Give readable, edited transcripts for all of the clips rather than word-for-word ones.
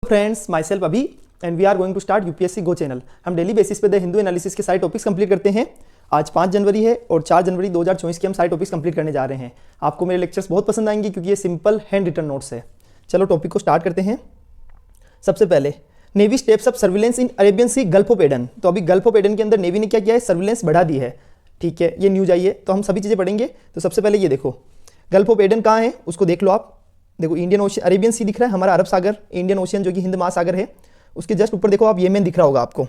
Friends, myself Abhi and we are going to start UPSC go channel. हम daily basis पे the Hindu analysis के सारे topics complete करते हैं। आज 5 जनवरी है और 4 जनवरी 2024 के हम सारे टॉपिक्स कंप्लीट करने जा रहे हैं। आपको मेरे लेक्चर्स बहुत पसंद आएंगे क्योंकि ये सिंपल हैंड रिटन नोट्स है। चलो टॉपिक को स्टार्ट करते हैं। सबसे पहले navy steps up surveillance in Arabian sea gulf of Aden. तो अभी गल्फ ऑफ एडन के अंदर नेवी ने क्या किया है, सर्विलेंस बढ़ा दी है। ठीक है, ये न्यूज आई है तो हम सभी चीज़ें पढ़ेंगे। तो सबसे पहले ये देखो, गल्फ ऑफ एडन कहाँ है उसको देख लो आप। देखो इंडियन ओशियन, अरेबियन सी दिख रहा है हमारा, अरब सागर, इंडियन ओशियन जो कि हिंद महासागर है, उसके जस्ट ऊपर देखो आप येमेन दिख रहा होगा आपको।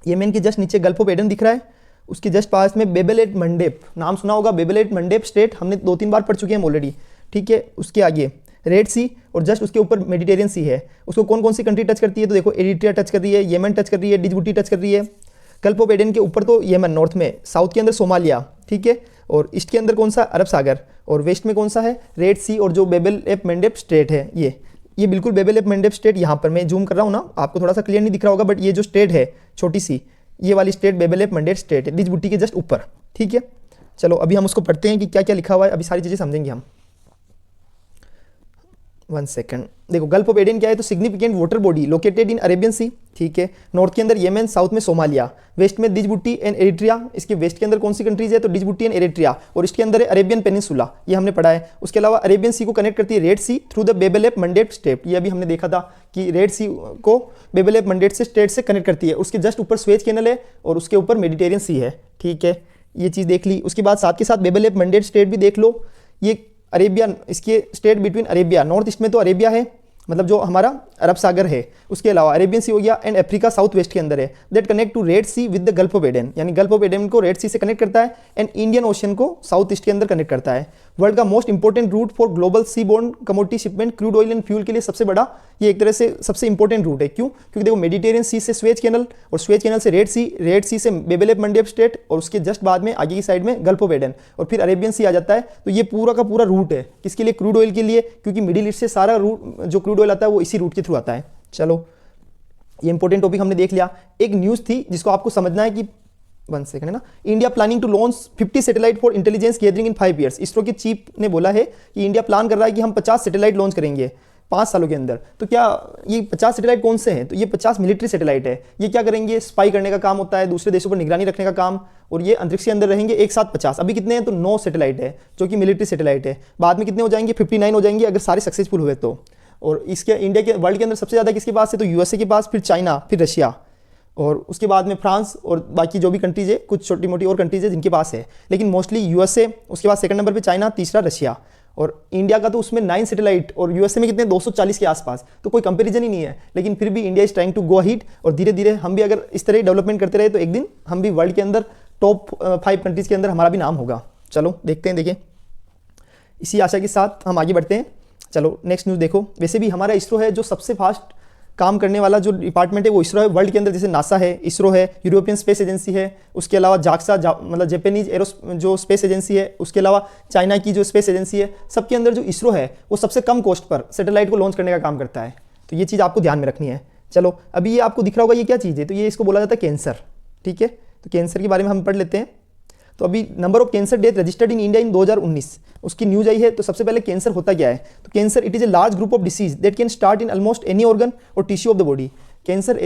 येमेन के जस्ट नीचे गल्फ ऑफ एडन दिख रहा है। उसके जस्ट पास में बेबल एट मंडेप, नाम सुना होगा, बेबल एट मंडेप स्टेट हमने 2-3 बार पढ़ चुके हैं ऑलरेडी। ठीक है, उसके आगे रेड सी और जस्ट उसके ऊपर मेडिटेरियन सी है। उसको कौन कौन सी कंट्री टच करती है, तो देखो एरिट्रिया टच कर रही है, येमेन टच कर रही है, डिजबुटी टच कर रही है। गल्फ ऑफ एडन के ऊपर तो येमन नॉर्थ में, साउथ के अंदर सोमालिया, ठीक है, और ईस्ट के अंदर कौन सा, अरब सागर, और वेस्ट में कौन सा है, रेड सी, और जो बेबल एप मंडेप स्टेट है ये बिल्कुल बेबल एप मंडेप स्टेट। यहाँ पर मैं जूम कर रहा हूँ ना, आपको थोड़ा सा क्लियर नहीं दिख रहा होगा, बट ये जो स्टेट है छोटी सी, ये वाली स्टेट बेबल एप मंडेप स्टेट है, डिजबुटी के जस्ट ऊपर। ठीक है, चलो अभी हम उसको पढ़ते हैं कि क्या क्या लिखा हुआ है, अभी सारी चीज़ें समझेंगे हम। 1 सेकंड। देखो गल्फ ऑफ एडन क्या है, तो significant water body located in Arabian sea. ठीक है, नॉर्थ के अंदर येमेन, साउथ में सोमालिया, वेस्ट में डिजबुटी एंड एरिट्रिया। इसके वेस्ट के अंदर कौन सी कंट्रीज है, तो डिजबुटी एंड एरिट्रिया, और इसके अंदर है अरेबियन पेनिनसुला, ये हमने पढ़ा है। उसके अलावा अरेबियन सी को कनेक्ट करती है red sea through the Bab el एप मंडेप स्टेट। ये अभी हमने देखा था कि रेड सी को बेबल एप मंडेप से स्टेट से कनेक्ट करती है। उसके जस्ट ऊपर स्वेज कैनल है और उसके ऊपर मेडिटेरियन सी है। ठीक है, ये चीज़ देख ली। उसके बाद साथ के साथ बेबल एप मंडेप स्टेट भी देख लो। ये अरेबिया, इसके state between Arabia, north east में तो अरेबिया है, मतलब जो हमारा अरब सागर है। उसके अलावा अरेबियन सी हो गया, एंड अफ्रीका साउथ वेस्ट के अंदर है। That connect to red sea with the gulf of Aden, यानी गल्फ ऑफ एडन को रेड सी से कनेक्ट करता है एंड इंडियन ओशन को साउथ ईस्ट के अंदर कनेक्ट करता है। वर्ल्ड का most important route for global sea borne commodity shipment, crude oil and fuel के लिए सबसे बड़ा, ये एक तरह से सबसे इंपॉर्टेंट रूट है। क्यों? क्योंकि देखो मेडिटेरियन सी से स्वेज कैनल, और स्वेज कैनल से रेड सी से बेबल एप मंडेप स्टेट, और उसके जस्ट बाद में आगे की साइड में गल्फ ऑफ एडन, और फिर अरेबियन सी आ जाता है। तो ये पूरा का पूरा रूट है किसके लिए, क्रूड ऑयल के लिए, क्योंकि मिडिल ईस्ट से सारा रूट जो क्रूड ऑयल आता है वो इसी रूट के थ्रू आता है। चलो ये इंपॉर्टेंट टॉपिक हमने देख लिया। एक न्यूज़ थी जिसको आपको समझना है कि 1 सेकंड है ना, India planning to launch 50 satellite for intelligence gathering in 5 years. ISRO के चीफ ने बोला है कि इंडिया प्लान कर रहा है कि हम 50 सैटेलाइट लॉन्च करेंगे 5 सालों के अंदर। तो क्या ये 50 सैटेलाइट कौन से हैं, तो ये 50 मिलिट्री सैटेलाइट है। ये क्या करेंगे, स्पाई करने का काम होता है, दूसरे देशों पर निगरानी रखने का काम, और ये अंतरिक्ष के अंदर रहेंगे एक साथ 50। अभी कितने हैं, तो 9 सैटेलाइट है जो कि मिलिट्री सैटेलाइट है। बाद में कितने हो जाएंगे, 59 हो जाएंगे अगर सारे सक्सेसफुल हुए तो। और इसके इंडिया के वर्ल्ड के अंदर सबसे ज़्यादा किसके पास है, तो यूएसए के पास, फिर चाइना, फिर रशिया, और उसके बाद में फ्रांस, और बाकी जो भी कंट्रीज है, कुछ छोटी मोटी और कंट्रीज है जिनके पास है, लेकिन मोस्टली यूएसए, उसके बाद सेकंड नंबर पे चाइना, तीसरा रशिया। और इंडिया का तो उसमें 9 सैटेलाइट, और यूएसए में कितने, 240 के आसपास। तो कोई कंपैरिजन ही नहीं है, लेकिन फिर भी India is trying to go ahead, और धीरे धीरे हम भी अगर इस तरह डेवलपमेंट करते रहे तो एक दिन हम भी वर्ल्ड के अंदर टॉप 5 कंट्रीज के अंदर हमारा भी नाम होगा। चलो देखते हैं, देखिए इसी आशा के साथ हम आगे बढ़ते हैं। चलो नेक्स्ट न्यूज़ देखो। वैसे भी हमारा इसरो है जो सबसे फास्ट काम करने वाला जो डिपार्टमेंट है वो इसरो है वर्ल्ड के अंदर। जैसे नासा है, इसरो है, यूरोपियन स्पेस एजेंसी है, उसके अलावा जाक्सा मतलब जापानीज एरो जो स्पेस एजेंसी है, उसके अलावा चाइना की जो स्पेस एजेंसी है, सबके अंदर जो इसरो है वो सबसे कम कॉस्ट पर सैटेलाइट को लॉन्च करने का काम करता है। तो ये चीज़ आपको ध्यान में रखनी है। चलो अभी ये आपको दिख रहा होगा ये क्या चीज़ है, तो ये इसको बोला जाता है कैंसर। ठीक है, तो कैंसर के बारे में हम पढ़ लेते हैं। तो अभी number of cancer death registered in India in 2019 उसकी न्यूज आई है। तो सबसे पहले कैंसर होता क्या है, तो cancer it is a large group of disease that can start in almost any organ और tissue of the body. Cancer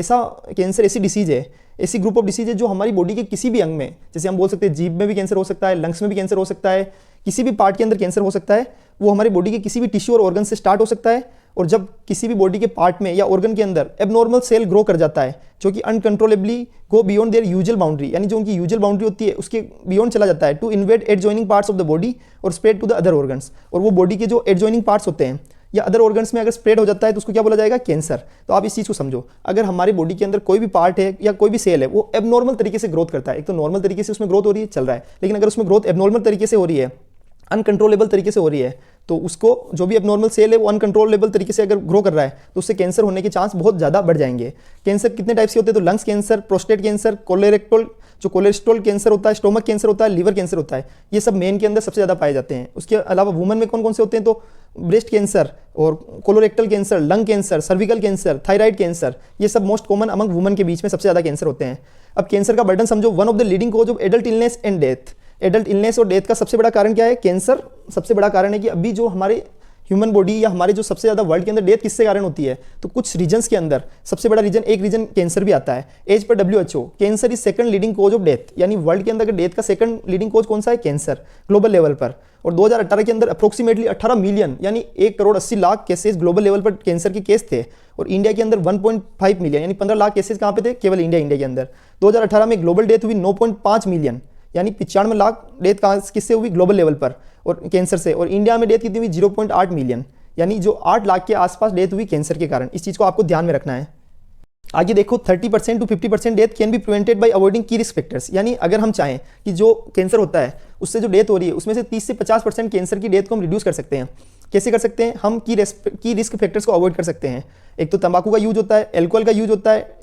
ऐसी डिसीज है, ऐसी ग्रुप ऑफ डिसीज है जो हमारी बॉडी के किसी भी अंग में, जैसे हम बोल सकते हैं जीभ में भी कैंसर हो सकता है, लंग्स में भी कैंसर हो सकता है, किसी भी पार्ट के अंदर कैंसर हो सकता है। वो हमारी बॉडी के किसी भी टिश्यू और ऑर्गन से स्टार्ट हो सकता है, और जब किसी भी बॉडी के पार्ट में या ऑर्गन के अंदर एबनॉर्मल सेल ग्रो कर जाता है जो कि uncontrollably go beyond their usual boundary, यानी जो उनकी यूजुअल बाउंड्री होती है उसके बियॉन्ड चला जाता है, to invade adjoining parts of the body और spread to the other organs. और वो बॉडी के जो एडजॉइनिंग पार्ट्स होते हैं या अदर ऑर्गन्स में अगर स्प्रेड हो जाता है तो उसको क्या बोला जाएगा, कैंसर। तो आप इस चीज़ को समझो, अगर हमारी बॉडी के अंदर कोई भी पार्ट है या कोई भी सेल है वो एबनॉर्मल तरीके से ग्रोथ करता है, एक तो नॉर्मल तरीके से उसमें ग्रोथ हो रही है, चल रहा है, लेकिन अगर उसमें ग्रोथ एबनॉर्मल तरीके से हो रही है, अनकंट्रोलेबल तरीके से हो रही है, तो उसको जो भी एबनॉर्मल सेल है वो अनकंट्रोलेबल तरीके से अगर ग्रो कर रहा है तो उससे कैंसर होने के चांस बहुत ज़्यादा बढ़ जाएंगे। कैंसर कितने टाइप्स के होते हैं, तो lungs cancer, prostate cancer, cholesterol cancer होता है, स्टोमक कैंसर होता है, लीवर कैंसर होता है। ये सब मेन के अंदर सबसे ज़्यादा पाए जाते हैं। उसके अलावा वुमेन में कौन कौन से होते हैं, तो ब्रेस्ट कैंसर और colorectal cancer, lung cancer, cervical cancer, thyroid cancer, ये सब मोस्ट कॉमन अमंग वुमेन के बीच में सबसे ज़्यादा कैंसर होते हैं। अब कैंसर का बर्डन समझो, one of the leading cause of adult illness and death. Adult illness और डेथ का सबसे बड़ा कारण क्या है, कैंसर सबसे बड़ा कारण है। कि अभी जो हमारे ह्यूमन बॉडी या हमारे जो सबसे ज़्यादा वर्ल्ड के अंदर डेथ किससे कारण होती है, तो कुछ रीजन्स के अंदर सबसे बड़ा रीजन, एक रीजन कैंसर भी आता है। As per WHO cancer is second leading cause of death, यानी वर्ल्ड के अंदर डेथ का सेकंड लीडिंग कोज कौन सा है, कैंसर, ग्लोबल लेवल पर। और 2018 के अंदर अप्रोक्सीमेटली 18 मिलियन यानी 1,80,00,000 केसेस ग्लोबल लेवल पर कैंसर के केस थे, और इंडिया के अंदर 1.5 मिलियन यानी 15 लाख केसेस कहाँ पे थे, केवल इंडिया के अंदर। 2018 में ग्लोबल डेथ हुई 9.5 मिलियन यानी 95 लाख डेथ कहाँ किससे हुई, ग्लोबल लेवल पर और कैंसर से। और इंडिया में डेथ कितनी हुई, 0.8 मिलियन यानी जो 8 लाख के आसपास डेथ हुई कैंसर के कारण। इस चीज़ को आपको ध्यान में रखना है। आगे देखो 30% to 50% death can be prevented by avoiding key risk factors, यानी अगर हम चाहें कि जो कैंसर होता है उससे जो डेथ हो रही है उसमें से 30 से 50% कैंसर की डेथ को हम रिड्यूस कर सकते हैं। कैसे कर सकते हैं, हम की रिस्क फैक्टर्स को अवॉइड कर सकते हैं। एक तो तंबाकू का यूज होता है, एल्कोहल का यूज होता है।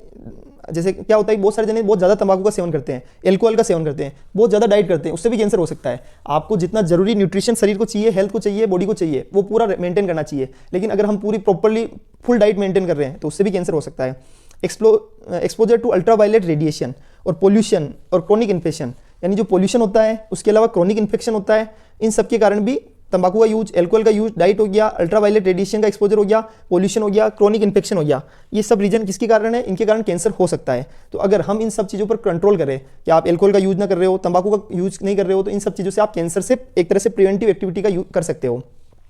जैसे क्या होता है, बहुत सारे जने बहुत ज़्यादा तंबाकू का सेवन करते हैं, एल्कोहल का सेवन करते हैं, बहुत ज़्यादा डाइट करते हैं, उससे भी कैंसर हो सकता है। आपको जितना जरूरी न्यूट्रिशन शरीर को चाहिए, हेल्थ को चाहिए, बॉडी को चाहिए, वो पूरा मेंटेन करना चाहिए। लेकिन अगर हम पूरी प्रॉपरली फुल डाइट मेंटेन कर रहे हैं तो उससे भी कैंसर हो सकता है। एक्सपोजर टू अल्ट्रावायलेट रेडिएशन और पोल्यूशन और क्रोनिक इन्फेक्शन, यानी जो पोल्यूशन होता है उसके अलावा क्रोनिक इन्फेक्शन होता है, इन सब के कारण भी तंबाकू का यूज, एल्कोहल का यूज, डाइट हो गया, अल्ट्रावायलेट रेडिएशन का एक्सपोजर हो गया, पोल्यूशन हो गया, क्रोनिक इन्फेक्शन हो गया, ये सब रीजन किसके कारण है, इनके कारण कैंसर हो सकता है। तो अगर हम इन सब चीज़ों पर कंट्रोल करें कि आप एल्कोहल का यूज ना कर रहे हो, तंबाकू का यूज नहीं कर रहे हो, तो इन सब चीज़ों से आप कैंसर से एक तरह से प्रिवेंटिव एक्टिविटी का यूज कर सकते हो।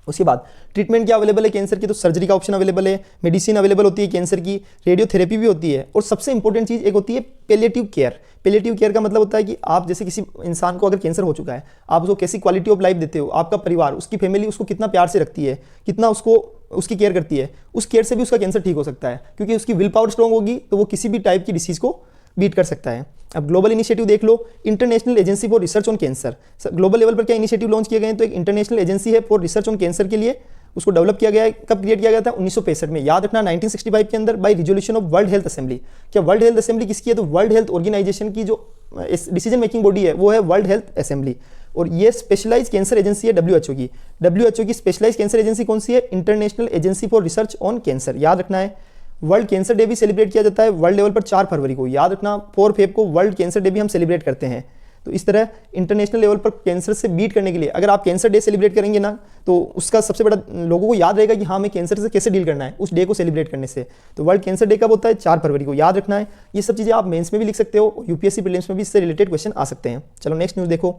उसके बाद ट्रीटमेंट क्या अवेलेबल है कैंसर की, तो सर्जरी का ऑप्शन अवेलेबल है, मेडिसिन अवेलेबल होती है कैंसर की, रेडियोथेरेपी भी होती है, और सबसे इंपॉर्टेंट चीज़ एक होती है पैलिएटिव केयर। पैलिएटिव केयर का मतलब होता है कि आप जैसे किसी इंसान को अगर कैंसर हो चुका है, आप उसको कैसी क्वालिटी ऑफ लाइफ देते हो, आपका परिवार, उसकी फैमिली उसको कितना प्यार से रखती है, कितना उसको उसकी केयर करती है, उस केयर से भी उसका कैंसर ठीक हो सकता है, क्योंकि उसकी विल पावर स्ट्रॉन्ग होगी तो वो किसी भी टाइप की डिसीज़ को बीट कर सकता है। अब ग्लोबल इनिशिएटिव देख लो, international agency for research on cancer. Global level पर क्या इनिशिएटिव लॉन्च किए गए हैं, तो एक इंटरनेशनल एजेंसी है फॉर रिसर्च ऑन कैंसर के लिए, उसको डेवलप किया गया है। कब क्रिएट किया गया था, 1965 में। याद रखना 1965 के अंदर by resolution of world health assembly. क्या वर्ल्ड हेल्थ असेंबली किसकी है, तो वर्ल्ड हेल्थ ऑर्गेनाइजेशन की जो डिसीजन मेकिंग बॉडी है वो है वर्ल्ड हेल्थ असेंबली, और ये स्पेशलाइज कैंसर एजेंसी है WHO की। WHO की स्पेशलाइज कैंसर एजेंसी कौन सी है, international agency for research on cancer. याद रखना है। वर्ल्ड कैंसर डे भी सेलिब्रेट किया जाता है वर्ल्ड लेवल पर 4 फरवरी को। याद रखना 4 फेब को वर्ल्ड कैंसर डे भी हम सेलिब्रेट करते हैं। तो इस तरह इंटरनेशनल लेवल पर कैंसर से बीट करने के लिए अगर आप कैंसर डे सेलिब्रेट करेंगे ना, तो उसका सबसे बड़ा लोगों को याद रहेगा कि हाँ, हमें कैंसर से कैसे डील करना है उस डे को सेलिब्रेट करने से। तो वर्ल्ड कैंसर डे कब होता है, 4 फरवरी को। याद रखना है। ये सब चीज़ें आप मेंस में भी लिख सकते हो, UPSC प्रीलिम्स में भी इससे रिलेटेड क्वेश्चन आ सकते हैं। चलो नेक्स्ट न्यूज़ देखो।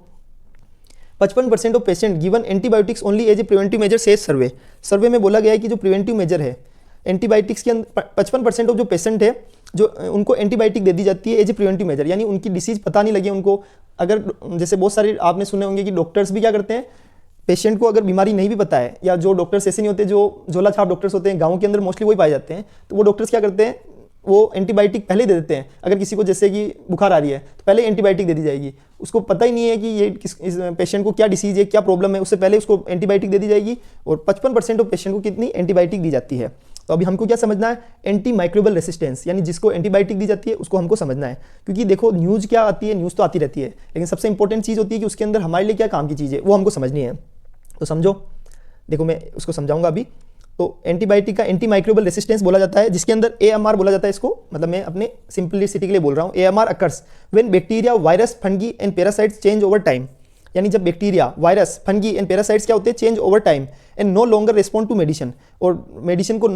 55% of patient given antibiotics only as a preventive measure says survey. Survey में बोला गया है कि जो प्रिवेंटिव मेजर है एंटीबायोटिक्स के अंदर 55% ऑफ जो पेशेंट है जो उनको एंटीबायोटिक दे दी जाती है एज ए प्रिवेंटिव मेजर, यानी उनकी डिसीज पता नहीं लगे उनको। अगर जैसे बहुत सारे आपने सुने होंगे कि डॉक्टर्स भी क्या करते हैं, पेशेंट को अगर बीमारी नहीं भी पता है, या जो डॉक्टर्स ऐसे नहीं होते जो झोला छाप डॉक्टर्स होते हैं, गाँव के अंदर मोस्टली वही पाए जाते हैं, तो वो डॉक्टर्स क्या करते हैं, वो एंटीबायोटिक पहले दे देते हैं। अगर किसी को जैसे कि बुखार आ रही है तो पहले एंटीबायोटिक दे दी जाएगी, उसको पता ही नहीं है कि ये इस पेशेंट को क्या डिसीज है, क्या प्रॉब्लम है, उससे पहले उसको एंटीबायोटिक दे दी जाएगी। और 55% ऑफ पेशेंट को कितनी एंटीबायोटिक दी जाती है। तो अभी हमको क्या समझना है, एंटी माइक्रोबियल रेसिस्टेंस, यानी जिसको एंटीबायोटिक दी जाती है उसको हमको समझना है। क्योंकि देखो न्यूज़ क्या आती है, न्यूज़ तो आती रहती है, लेकिन सबसे इंपॉर्टेंट चीज़ होती है कि उसके अंदर हमारे लिए क्या काम की चीज़ है वो हमको समझनी है। तो समझो, देखो मैं उसको समझाऊंगा अभी। तो एंटीबायोटिक का एंटी माइक्रोबियल रेसिस्टेंस बोला जाता है, जिसके अंदर AMR बोला जाता है इसको, मतलब मैं अपने सिंपलिसिटी के लिए बोल रहा हूँ। AMR occurs when bacteria, virus, fungi and parasites change over time, यानी जब bacteria, virus, fungi and parasites क्या होते हैं, change over time and no longer respond to medicine, और मेडिसिन को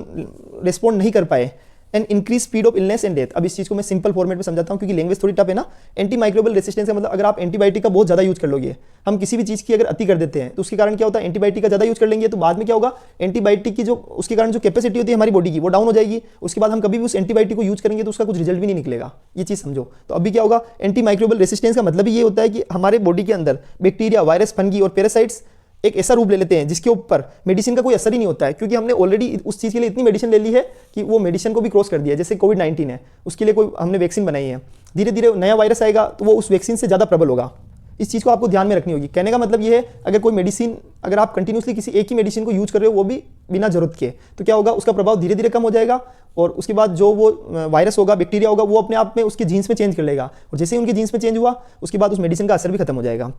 रिस्पॉन्ड नहीं कर पाए, and increase speed of illness and death. अब इस चीज़ को मैं सिंपल फॉर्मेट में समझाता हूँ क्योंकि लैंग्वेज थोड़ी टफ है ना। एंटी माइक्रोबियल रेसिस्टेंस का मतलब अगर आप एंटीबायोटिक का बहुत ज़्यादा यूज कर लोगे, हम किसी भी चीज़ की अगर अति कर देते हैं तो उसके कारण क्या होता है, एंटीबायोटिक का ज़्यादा यूज कर लेंगे तो बाद में क्या होगा, एंटीबायोटिक की जो उसके कारण जो कैपेसिटी होती है हमारी बॉडी की वो डाउन हो जाएगी। उसके बाद हम कभी भी उस एंटीबायोटिक को यूज करेंगे तो उसका कुछ रिजल्ट भी नहीं निकलेगा। ये चीज़ समझो। तो अभी क्या होगा, एंटी माइक्रोबियल रेसिस्टेंस का मतलब ये होता है कि हमारे बॉडी के अंदर बैक्टीरिया, वायरस, फंगी और पैरासाइट्स एक ऐसा रूप ले लेते हैं जिसके ऊपर मेडिसिन का कोई असर ही नहीं होता है, क्योंकि हमने ऑलरेडी उस चीज़ के लिए इतनी मेडिसिन ले ली है कि वो मेडिसिन को भी क्रॉस कर दिया है। जैसे कोविड-19 है, उसके लिए कोई हमने वैक्सीन बनाई है, धीरे धीरे नया वायरस आएगा तो वो उस वैक्सीन से ज़्यादा प्रबल होगा। इस चीज़ को आपको ध्यान में रखनी होगी। कहने का मतलब ये है, अगर कोई मेडिसिन, अगर आप कंटिन्यूसली किसी एक ही मेडिसिन को यूज कर रहे हो वो भी बिना जरूरत के, तो क्या होगा, उसका प्रभाव धीरे धीरे कम हो जाएगा, और उसके बाद जो वो वायरस होगा, बैक्टीरिया होगा, वो अपने आप में उसके जीन्स में चेंज कर लेगा, और जैसे ही उनके जीन्स में चेंज हुआ उसके बाद उस मेडिसिन का असर भी खत्म हो जाएगा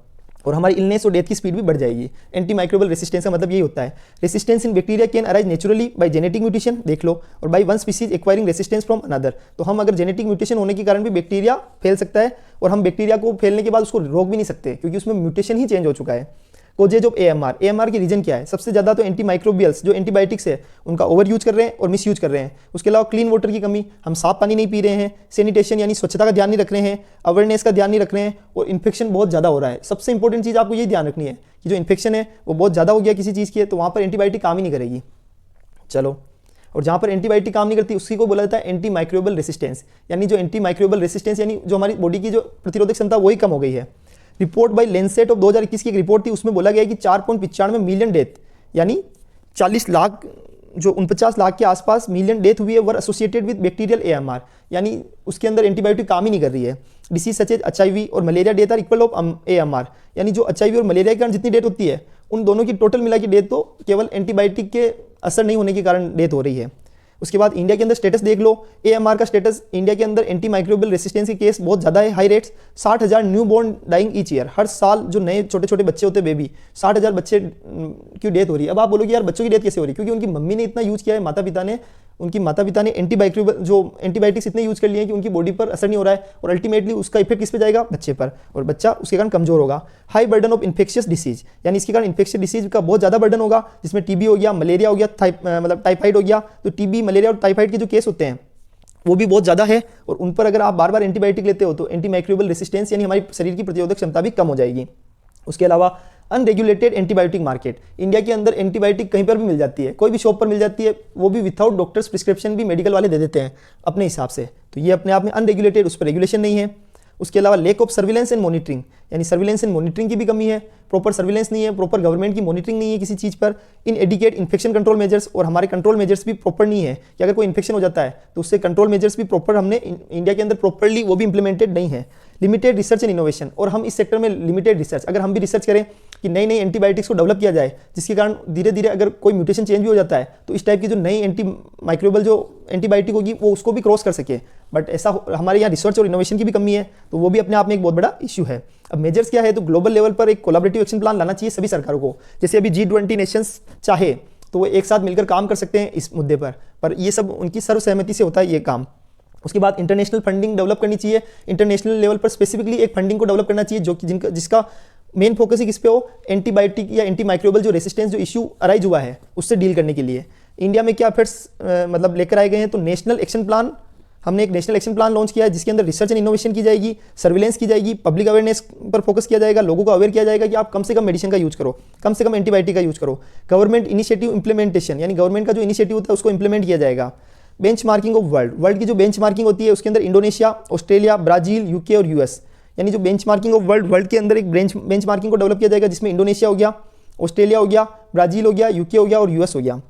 और हमारी इलनेस और डेथ की स्पीड भी बढ़ जाएगी। एंटी माइक्रोबियल रेसिस्टेंस का मतलब यही होता है। Resistance in bacteria can arise naturally bye genetic mutation, देख लो, और by one species acquiring resistance from another. तो हम अगर जेनेटिक म्यूटेशन होने के कारण भी बैक्टीरिया फैल सकता है, और हम बैक्टीरिया को फैलने के बाद उसको रोक भी नहीं सकते क्योंकि उसमें म्यूटेशन ही चेंज हो चुका है। Causes of AMR. एएमआर की रीजन क्या है? सबसे ज़्यादा तो एंटी माइक्रोबियल्स जो एंटीबायोटिक्स है उनका ओवर यूज कर रहे हैं और मिस यूज कर रहे हैं। उसके अलावा क्लीन वाटर की कमी, हम साफ पानी नहीं पी रहे हैं, सैनिटेशन यानी स्वच्छता का ध्यान नहीं रख रहे हैं, अवेयरनेस का ध्यान नहीं रख रहे हैं, और इन्फेक्शन बहुत ज़्यादा हो रहा है। सबसे इंपॉर्टेंट चीज़ आपको ये ध्यान रखनी है कि जो इन्फेक्शन है वो बहुत ज़्यादा हो गया किसी चीज़ की है तो वहाँ पर एंटीबायोटिक काम ही नहीं करेगी। चलो, और जहाँ पर एंटीबायोटिक काम नहीं करती उसी को बोला जाता है एंटी माइक्रोबियल रेसिस्टेंस, यानी जो एंटी माइक्रोबियल रेसिस्टेंस यानी जो हमारी बॉडी की जो प्रतिरोधक क्षमता वही कम हो गई है। रिपोर्ट बाय लेंसेट ऑफ 2021 की एक रिपोर्ट थी, उसमें बोला गया कि 4.95 मिलियन डेथ यानी 40 लाख जो 49 लाख के आसपास मिलियन डेथ हुई है वर एसोसिएटेड विद बैक्टीरियल एएमआर, यानी उसके अंदर एंटीबायोटिक काम ही नहीं कर रही है। डिसीज सच एज एचआईवी और malaria death are equal of AMR, यानी जो एचआईवी और मलेरिया के कारण जितनी डेथ होती है उन दोनों की टोटल मिला की डेथ तो केवल एंटीबायोटिक के असर नहीं होने के कारण डेथ हो रही है। उसके बाद इंडिया के अंदर स्टेटस देख लो, एएमआर का स्टेटस इंडिया के अंदर एंटी माइक्रोबियल रेसिस्टेंस के केस बहुत ज़्यादा है, high rates. 60,000 newborn dying each year, हर साल जो नए छोटे छोटे बच्चे होते हैं बेबी, 60,000 बच्चे की डेथ हो रही है। अब आप बोलोगे यार बच्चों की डेथ कैसे हो रही है? क्योंकि उनकी मम्मी ने इतना यूज़ किया है, उनकी माता पिता ने एंटीबायोटिक्स इतने यूज कर लिए हैं कि उनकी बॉडी पर असर नहीं हो रहा है, और अल्टीमेटली उसका इफेक्ट किस पे जाएगा? बच्चे पर, और बच्चा उसके कारण कमजोर होगा। High burden of infectious disease, यानी इसके कारण इन्फेक्शियस डिसीज का बहुत ज़्यादा बर्डन होगा, जिसमें टीबी हो गया, मलेरिया हो गया, मतलब टाइफाइड हो गया। तो टीबी, मलेरिया और टाइफाइड के जो केस होते हैं वो भी बहुत ज़्यादा है, और उन पर अगर आप बार बार एंटीबायोटिक लेते हो तो एंटी माइक्रोबियल रेसिस्टेंस यानी हमारी शरीर की प्रतिरोधक क्षमता भी कम हो जाएगी। उसके अलावा अनरेगुलेटेड एंटीबायोटिक मार्केट, इंडिया के अंदर एंटीबायोटिक कहीं पर भी मिल जाती है, कोई भी शॉप पर मिल जाती है, वो भी विदाउट डॉक्टर्स प्रिस्क्रिप्शन भी मेडिकल वाले दे देते हैं अपने हिसाब से। तो ये अपने आप में अनरेगुलेटेड, उस पर रेगुलेशन नहीं है। उसके अलावा lake of surveillance and monitoring, यानी सर्विलेंस एंड मॉनिटरिंग की भी कमी है, प्रॉपर सर्विलेंस नहीं है, प्रॉपर गवर्नमेंट की मॉनिटरिंग नहीं है किसी चीज़ पर। इन एडिकेट इन्फेक्शन कंट्रोल मेजर्स, और हमारे कंट्रोल मेजर्स भी प्रॉपर नहीं है कि अगर कोई इन्फेक्शन हो जाता है तो उससे कंट्रोल मेजर्स भी प्रॉपर हमने इंडिया के अंदर प्रॉपरली वो भी इंप्लीमेंटेड नहीं है। लिमिटेड रिसर्च एंड इनोवेशन, और हम इस सेक्टर में लिमिटेड रिसर्च, अगर हम भी रिसर्च करें कि नई नई एंटीबायोटिक्स को डेवलप किया जाए जिसके कारण धीरे धीरे अगर कोई म्यूटेशन चेंज भी हो जाता है तो इस टाइप की जो नई एंटी माइक्रोबियल जो एंटीबायोटिक होगी वो उसको भी क्रॉस कर सके, बट ऐसा हमारे यहाँ रिसर्च और इनोवेशन की भी कमी है, तो वो भी अपने आप में एक बहुत बड़ा इशू है। अब मेजर्स क्या है? तो ग्लोबल लेवल पर एक कोलैबोरेटिव एक्शन प्लान लाना चाहिए सभी सरकारों को, जैसे अभी G20 नेशंस चाहे तो वो एक साथ मिलकर काम कर सकते हैं इस मुद्दे पर ये सब उनकी सर्वसहमति से होता है ये काम। उसके बाद इंटरनेशनल फंडिंग डेवलप करनी चाहिए, इंटरनेशनल लेवल पर स्पेसिफिकली एक फंडिंग को डेवलप करना चाहिए जो कि जिसका मेन फोकस ही किस पे हो? एंटीबायोटिक या एंटी माइक्रोबियल जो रेसिस्टेंस जो इशू अराइज हुआ है उससे डील करने के लिए। इंडिया में क्या एफर्ट्स मतलब लेकर आए गए हैं? तो नेशनल एक्शन प्लान, हमने एक नेशनल एक्शन प्लान लॉन्च किया है जिसके अंदर रिसर्च एंड इनोवेशन की जाएगी, सर्विलेंस की जाएगी, पब्लिक अवेयरनेस पर फोकस किया जाएगा, लोगों को अवेयर किया जाएगा कि आप कम से कम मेडिसिन का यूज करो, कम से कम एंटीबायोटिक का यूज करो। गवर्नमेंट इनिशिएटिव इंप्लीमेंटेशन, यानी गवर्नमेंट का जो इनिशिएटिव होता है उसको इंप्लीमेंट किया जाएगा। बेंचमार्किंग ऑफ वर्ल्ड की जो बेंचमार्किंग होती है उसके अंदर इंडोनेशिया, ऑस्ट्रेलिया, ब्राजील, यूके और यूएस, यानी जो बेंचमार्किंग ऑफ वर्ल्ड के अंदर एक बेंचमार्किंग को डेवलप किया जाएगा जिसमें इंडोनेशिया हो गया, ऑस्ट्रेलिया हो गया, ब्राजील हो गया, यूके हो गया और यूएस हो गया।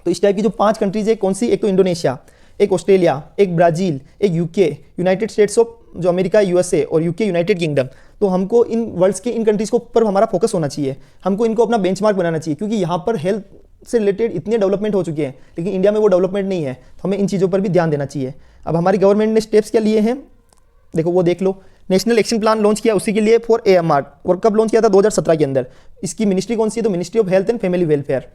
तो इस टाइप की जो 5 कंट्रीज है, कौन सी? एक तो इंडोनेशिया, एक ऑस्ट्रेलिया, एक ब्राजील, एक यूके, यूनाइटेड स्टेट्स ऑफ जो अमेरिका यूएसए, और यूके यूनाइटेड किंगडम। तो हमको इन वर्ल्ड्स के इन कंट्रीज़ को पर हमारा फोकस होना चाहिए, हमको इनको अपना बेंचमार्क बनाना चाहिए, क्योंकि यहाँ पर हेल्थ से रिलेटेड इतने डेवलपमेंट हो चुके हैं लेकिन इंडिया में वो डेवलपमेंट नहीं है, तो हमें इन चीज़ों पर भी ध्यान देना चाहिए। अब हमारी गवर्नमेंट ने स्टेप्स क्या लिए हैं देखो, वो देख लो। नेशनल एक्शन प्लान लॉन्च किया उसी के लिए फॉर एएमआर, और कब लॉन्च किया था? 2017 के अंदर। इसकी मिनिस्ट्री कौन सी है? तो ministry of health and family welfare,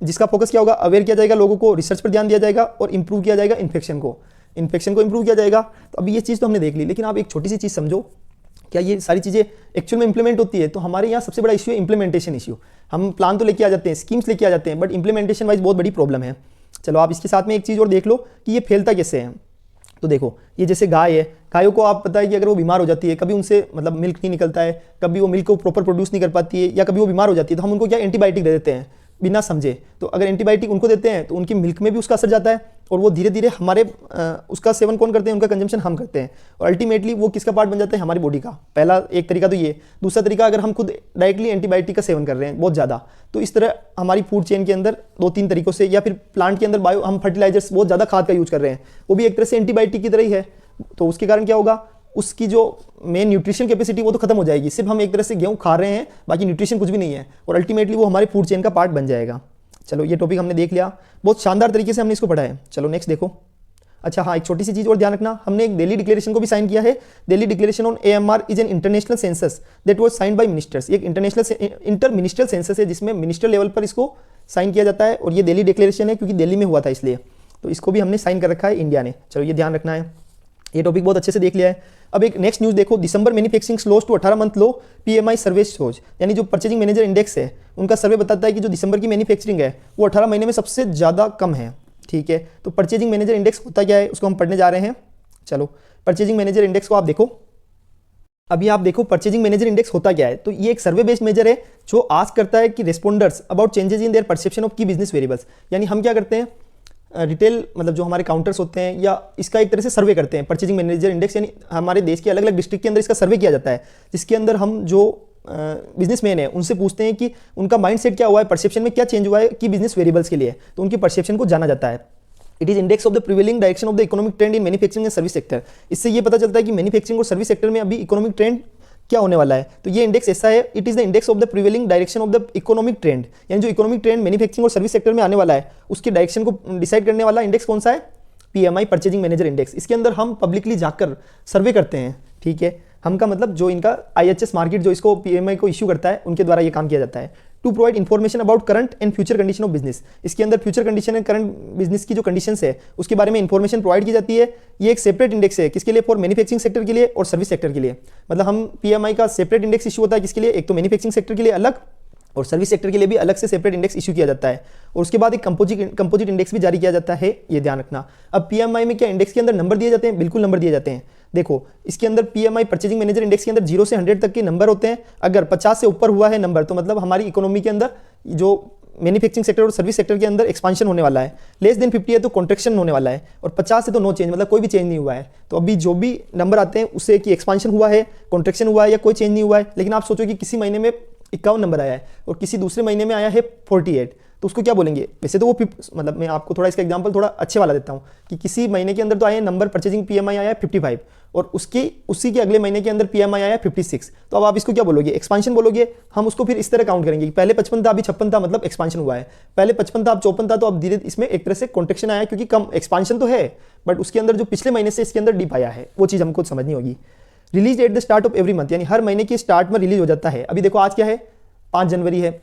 जिसका फोकस क्या होगा? अवेयर किया जाएगा लोगों को, रिसर्च पर ध्यान दिया जाएगा और इंप्रूव किया जाएगा इन्फेक्शन को इंप्रूव किया जाएगा। तो अभी ये चीज़ तो हमने देख ली, लेकिन आप एक छोटी सी चीज़ समझो, क्या ये सारी चीज़ें एक्चुअल में इंप्लीमेंट होती है? तो हमारे यहाँ सबसे बड़ा इशू है इंप्लीमेंटेशन इशू। हम प्लान तो लेके आ जाते हैं, स्कीम्स लेके आ जाते हैं, बट इंप्लीमेंटेशन वाइज बहुत बड़ी प्रॉब्लम है। चलो आप इसके साथ में एक चीज़ और देख लो कि ये फैलता कैसे है। तो देखो, ये जैसे गाय है, गायों को आप पता है कि अगर वो बीमार हो जाती है, कभी उनसे मतलब मिल्क नहीं निकलता है, कभी वो मिल्क को प्रॉपर प्रोड्यूस नहीं कर पाती है, या कभी वो बीमार हो जाती है, तो हम उनको क्या एंटीबायोटिक दे देते हैं बिना समझे। तो अगर एंटीबायोटिक उनको देते हैं तो उनकी मिल्क में भी उसका असर जाता है, और वो धीरे धीरे हमारे उसका सेवन कौन करते हैं? उनका कंजम्पशन हम करते हैं, और अल्टीमेटली वो किसका पार्ट बन जाता है? हमारी बॉडी का। पहला एक तरीका तो ये। दूसरा तरीका, अगर हम खुद डायरेक्टली एंटीबायोटिक का सेवन कर रहे हैं बहुत ज़्यादा, तो इस तरह हमारी फूड चेन के अंदर 2-3 तरीकों से, या फिर प्लांट के अंदर हम फर्टिलाइजर्स बहुत ज़्यादा खाद का यूज कर रहे हैं, वो भी एक तरह से एंटीबायोटिक की तरह ही है। तो उसके कारण क्या होगा? उसकी जो मेन न्यूट्रिशन कैपेसिटी वो तो खत्म हो जाएगी, सिर्फ हम एक तरह से गेहूँ खा रहे हैं, बाकी न्यूट्रिशन कुछ भी नहीं है, और अल्टीमेटली वो हमारे फूड चेन का पार्ट बन जाएगा। चलो ये टॉपिक हमने देख लिया, बहुत शानदार तरीके से हमने इसको पढ़ा है। चलो नेक्स्ट देखो। अच्छा हाँ, एक छोटी सी चीज़ और ध्यान रखना, हमने एक दिल्ली डिक्लेरेशन को भी साइन किया है। Delhi declaration on AMR is an international census that was signed by ministers. एक इंटर मिनिस्ट्रियल सेंसस है जिसमें मिनिस्टर लेवल पर इसको साइन किया जाता है, और ये दिल्ली डिक्लेरेशन है क्योंकि दिल्ली में हुआ था इसलिए, तो इसको भी हमने साइन कर रखा है इंडिया ने। चलो ये ध्यान रखना है। ये टॉपिक बहुत अच्छे से देख लिया है। अब एक नेक्स्ट न्यूज़ देखो, December manufacturing slows to 18 month low PMI survey shows, यानी जो परचेजिंग मैनेजर इंडेक्स है उनका सर्वे बताता है कि जो दिसंबर की मैन्युफैक्चरिंग है वो 18 महीने में सबसे ज़्यादा कम है। ठीक है, तो परचेजिंग मैनेजर इंडेक्स होता क्या है उसको हम पढ़ने जा रहे हैं। चलो परचेजिंग मैनेजर इंडेक्स को आप देखो। अभी आप देखो परचेजिंग मैनेजर इंडेक्स होता क्या है। तो ये एक सर्वे बेस्ड मेजर है जो आस्क करता है कि responders about changes in their perception of key business variables, यानी हम क्या करते हैं, रिटेल मतलब जो हमारे काउंटर्स होते हैं या इसका एक तरह से सर्वे करते हैं परचेजिंग मैनेजर इंडेक्स, यानी हमारे देश के अलग अलग डिस्ट्रिक्ट के अंदर इसका सर्वे किया जाता है, जिसके अंदर हम जो बिजनेसमैन है उनसे पूछते हैं कि उनका माइंडसेट क्या हुआ है, परसेप्शन में क्या चेंज हुआ है कि बिजनेस वेरिएबल्स के लिए, तो उनकी परसेप्शन को जाना जाता है। It is index of the prevailing direction of the economic trend in manufacturing and service sector. इससे ये पता चलता है कि मैन्युफैक्चरिंग और सर्विस सेक्टर में अभी इकोनॉमिक ट्रेंड क्या होने वाला है। तो ये इंडेक्स ऐसा है, it is the index of the prevailing direction of the economic trend, यानी जो इकोनॉमिक ट्रेंड मैन्युफैक्चरिंग और सर्विस सेक्टर में आने वाला है उसके डायरेक्शन को डिसाइड करने वाला इंडेक्स कौन सा है, पीएमआई परचेजिंग मैनेजर इंडेक्स। इसके अंदर हम पब्लिकली जाकर सर्वे करते हैं। ठीक है, हम का मतलब जो इनका आईएचएस मार्केट जो इसको पीएमआई को इश्यू करता है उनके द्वारा ये काम किया जाता है। To provide information about current and future condition of business, इसके अंदर future condition and current business की जो कंडीशंस है उसके बारे में इंफॉर्मेशन प्रोवाइड की जाती है। ये एक सेपरेट इंडेक्स है, किसके लिए, फॉर मैन्युफैक्चरिंग सेक्टर के लिए और सर्विस सेक्टर के लिए। मतलब हम पीएमआई का सेपरेट इंडेक्स इशू होता है किसके लिए, एक तो मैन्युफैक्चरिंग सेक्टर के लिए अलग और सर्विस सेक्टर के लिए भी अलग से सेपरेट इंडेक्स इशू किया जाता है। और उसके बाद एक कंपोजिट इंडेक्स भी जारी किया जाता है, ये ध्यान रखना। अब पीएमआई में क्या इंडेक्स के अंदर नंबर दिए जाते हैं, बिल्कुल नंबर दिए जाते हैं। देखो इसके अंदर पीएमआई परचेजिंग मैनेजर इंडेक्स के अंदर 0 से 100 तक के नंबर होते हैं। अगर 50 से ऊपर हुआ है नंबर तो मतलब हमारी इकोनॉमी के अंदर जो मैन्युफैक्चरिंग सेक्टर और सर्विस सेक्टर के अंदर एक्सपांशन होने वाला है। लेस देन 50 है तो कॉन्ट्रैक्शन होने वाला है, और 50 से तो नो चेंज, मतलब कोई भी चेंज नहीं हुआ है। तो अभी जो भी नंबर आते हैं उससे कि एक्सपांशन हुआ है, कॉन्ट्रैक्शन हुआ है या कोई चेंज नहीं हुआ है। लेकिन आप सोचो कि किसी महीने में 51 नंबर आया है और किसी दूसरे महीने में आया है 48, तो उसको क्या बोलेंगे। वैसे तो वो मतलब मैं आपको थोड़ा इसका एग्जांपल थोड़ा अच्छे वाला देता हूँ कि किसी महीने के अंदर तो आए नंबर परचेजिंग पीएमआई आया है 55 और उसी के अगले महीने के अंदर पीएमआई आया 56, तो अब आप इसको क्या बोलोगे, एक्सपांशन बोलोगे। हम उसको फिर इस तरह काउंट करेंगे कि पहले 55 था अभी 56 था, मतलब एक्सपांशन हुआ है। पहले 55 था अब 54 था, तो अब धीरे इसमें एक तरह से कॉन्ट्रैक्शन आया, क्योंकि कम एक्सपांशन तो है बट उसके अंदर जो पिछले महीने से इसके अंदर डिप आया है वो चीज़ हमको समझनी होगी। Release at the start of every month, यानी हर महीने के स्टार्ट में रिलीज हो जाता है। अभी देखो आज क्या है, 5 जनवरी है,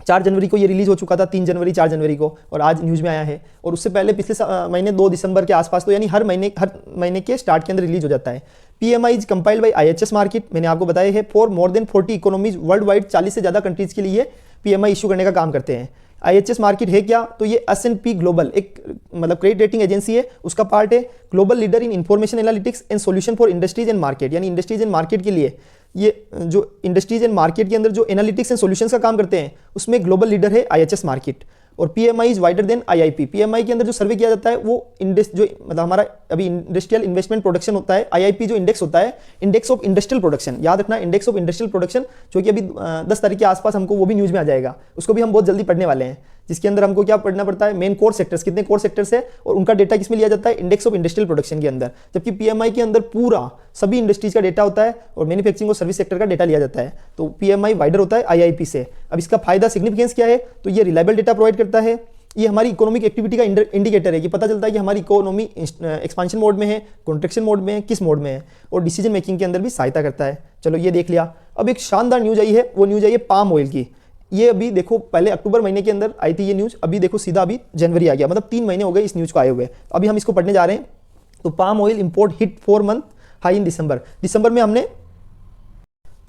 4 जनवरी को ये रिलीज हो चुका था, 3 जनवरी 4 जनवरी को, और आज न्यूज़ में आया है। और उससे पहले पिछले महीने 2 दिसंबर के आसपास, तो यानी हर महीने के स्टार्ट के अंदर रिलीज हो जाता है। PMI is compiled bye IHS market, मैंने आपको बताया है, for more than 40 economies world wide, 40 से ज़्यादा कंट्रीज के लिए पीएमआई इशू करने का काम करते हैं। आईएचएस मार्केट है क्या, तो ये S&P ग्लोबल एक मतलब क्रेडिट रेटिंग एजेंसी है, उसका पार्ट है। Global leader in information analytics and solution for industries and market, यानी इंडस्ट्रीज एंड मार्केट के लिए ये जो इंडस्ट्रीज एंड मार्केट के अंदर जो एनालिटिक्स एंड सॉल्यूशंस का काम करते हैं उसमें ग्लोबल लीडर है आईएचएस मार्केट। और PMI is wider than IIP, PMI के अंदर जो सर्वे किया जाता है वो जो मतलब हमारा अभी इंडस्ट्रियल इन्वेस्टमेंट प्रोडक्शन होता है। आईआईपी जो इंडेक्स होता है, इंडेक्स ऑफ इंडस्ट्रियल प्रोडक्शन, याद रखना, इंडेक्स ऑफ इंडस्ट्रियल प्रोडक्शन, जो कि अभी 10 तारीख के आसपास हमको वो भी न्यूज़ में आ जाएगा, उसको भी हम बहुत जल्दी पढ़ने वाले हैं। जिसके अंदर हमको क्या पढ़ना पड़ता है, मेन कोर सेक्टर्स, कितने कोर सेक्टर्स है और उनका डेटा किसमें लिया जाता है, इंडेक्स ऑफ इंडस्ट्रियल प्रोडक्शन के अंदर। जबकि पीएमआई के अंदर पूरा सभी इंडस्ट्रीज का डेटा होता है और मैन्युफैक्चरिंग और सर्विस सेक्टर का डेटा लिया जाता है। तो पीएमआई वाइडर होता है आईआईपी से। अब इसका फायदा सिग्निफिकेंस क्या है, तो ये रिलायबल डेटा प्रोवाइड करता है। ये हमारी इकोनॉमिक एक्टिविटी का इंडिकेटर है कि पता चलता है कि हमारी इकोनॉमी एक्सपांशन मोड में है, कॉन्ट्रैक्शन मोड में है, किस मोड में है, और डिसीजन मेकिंग के अंदर भी सहायता करता है। चलो ये देख लिया। अब एक शानदार न्यूज़ आई है, वो न्यूज़ आई है पाम ऑयल की। ये अभी देखो पहले अक्टूबर महीने के अंदर आई थी ये न्यूज़, अभी देखो सीधा अभी जनवरी आ गया, मतलब 3 महीने हो गए इस न्यूज़ को आए हुए। अभी हम इसको पढ़ने जा रहे हैं। तो palm oil import hit 4 month high in December में हमने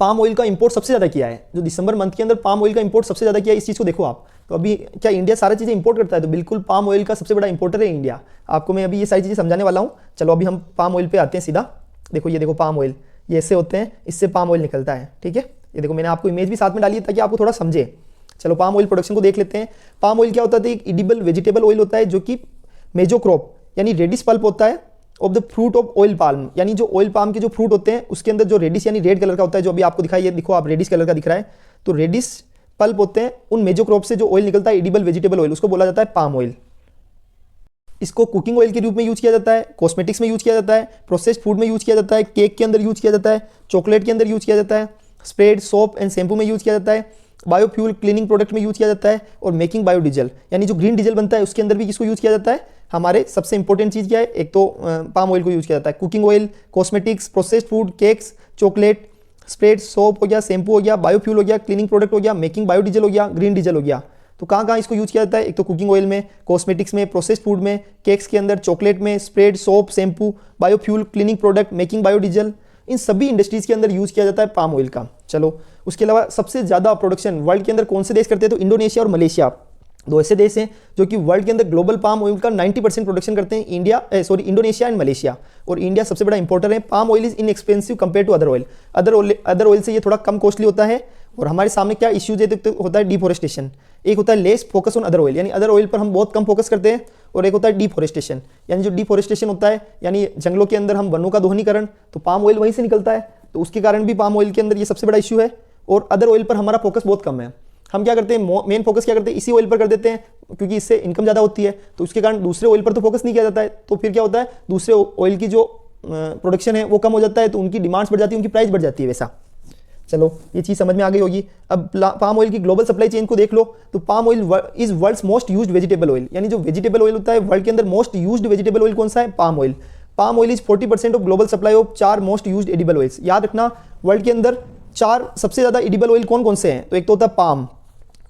पाम ऑयल का इंपोर्ट सबसे ज़्यादा किया है। जो दिसंबर मंथ के अंदर पाम ऑयल का इंपोर्ट सबसे ज़्यादा किया है, इस चीज़ को देखो आप। तो अभी क्या इंडिया सारी चीज़ें इंपोर्ट करता है, तो बिल्कुल पाम ऑयल का सबसे बड़ा इंपोर्टर है इंडिया। आपको मैं अभी ये सारी चीज़ें समझाने वाला हूँ। चलो अभी हम पाम ऑयल पे आते हैं सीधा। देखो ये देखो पाम ऑयल, ये ऐसे होते हैं, इससे पाम ऑयल निकलता है। ठीक है, ये देखो मैंने आपको इमेज भी साथ में डाली है ताकि आपको थोड़ा समझे। चलो पाम ऑयल प्रोडक्शन को देख लेते हैं। पाम ऑयल क्या होता है, एक एडिबल वेजिटेबल ऑयल होता है जो कि मेजो क्रॉप यानी रेडिश पल्प होता है of the fruit of oil palm, यानी जो ऑयल पाल्म के जो फ्रूट होते हैं उसके अंदर जो रेडिश यानी रेड कलर का होता है, जो अभी आपको दिखाई, ये देखो आप रेडिश कलर का दिख रहा है, तो रेडिश पल्प होते हैं। उन मेजो क्रॉप से जो ऑयल निकलता है एडिबल वेजिटेबल ऑयल, उसको बोला जाता है पाम ऑयल। इसको कुकिंग ऑयल के रूप में यूज किया जाता है, कॉस्मेटिक्स में यूज किया जाता है, प्रोसेस्ड फूड में यूज किया जाता है, केक के अंदर यूज किया जाता है, चॉकलेट के अंदर यूज किया जाता है, स्प्रेड, सोप एंड शैम्पू में यूज किया जाता है, बायोफ्यूल क्लीनिंग प्रोडक्ट में यूज किया जाता है, और मेकिंग बायोडीजल यानी जो ग्रीन डीजल बनता है उसके अंदर भी किसको यूज किया जाता है। हमारे सबसे इंपॉर्टेंट चीज़ क्या है, एक तो पाम ऑयल को यूज किया जाता है। Cooking oil, cosmetics, processed food, cakes, chocolate, spread, soap हो गया, शैम्पू हो गया, बायोफ्यूल हो गया, क्लीनिंग प्रोडक्ट हो गया, मेकिंग बायोडीजल हो गया, ग्रीन डीजल हो गया। तो कहाँ कहाँ इसको यूज़ किया जाता है? एक तो कुकिंग ऑयल में, कॉस्मेटिक्स में, प्रोसेस्ड फूड में, केक्स के अंदर, चॉकलेट में, spread, soap, shampoo, biofuel, cleaning product, making biodiesel, इन सभी इंडस्ट्रीज़ के अंदर यूज़ किया जाता है पाम ऑयल का। चलो, उसके अलावा सबसे ज़्यादा प्रोडक्शन वर्ल्ड के अंदर कौन से देश करते हैं? तो इंडोनेशिया और मलेशिया, दो ऐसे देश हैं जो कि वर्ल्ड के अंदर ग्लोबल पाम ऑयल का 90% प्रोडक्शन करते हैं। Indonesia and Malaysia. और इंडिया सबसे बड़ा इंपोर्टर है। Palm oil is inexpensive compare to other oil. Other oil से ये थोड़ा कम कॉस्टली होता है। और हमारे सामने क्या इश्यूज है? तो होता है डिफोरेस्टेशन, एक होता है less focus on other oil, यानी अदर ऑयल पर हम बहुत कम फोकस करते हैं, और एक होता है डिफोरेस्टेशन, यानी जो डिफोरेस्टेशन होता है यानी जंगलों के अंदर हम वनों का दोहनीकरण, तो पाम ऑयल वहीं से निकलता है, तो उसके कारण भी पाम ऑयल के अंदर ये सबसे बड़ा इशू है। और अदर ऑयल पर हमारा फोकस बहुत कम है। हम क्या करते हैं? मेन फोकस क्या करते हैं? इसी ऑयल पर कर देते हैं, क्योंकि इससे इनकम ज़्यादा होती है, तो उसके कारण दूसरे ऑयल पर तो फोकस नहीं किया जाता है। तो फिर क्या होता है? दूसरे ऑयल की जो प्रोडक्शन है वो कम हो जाता है, तो उनकी डिमांड्स बढ़ जाती है, उनकी प्राइस बढ़ जाती है। वैसा चलो, ये चीज़ समझ में आ गई होगी। अब पाम ऑयल की ग्लोबल सप्लाई चेन को देख लो, तो palm oil is world's most used vegetable oil, यानी जो वेजिटेबल ऑयल होता है वर्ल्ड के अंदर मोस्ट यूज्ड वेजिटेबल ऑयल कौन सा है? Palm oil. Palm oil is 40% of global supply of 4 most used edible oils. याद रखना, वर्ल्ड के अंदर 4 सबसे ज़्यादा एडिबल ऑयल कौन कौन से हैं? तो एक तो होता है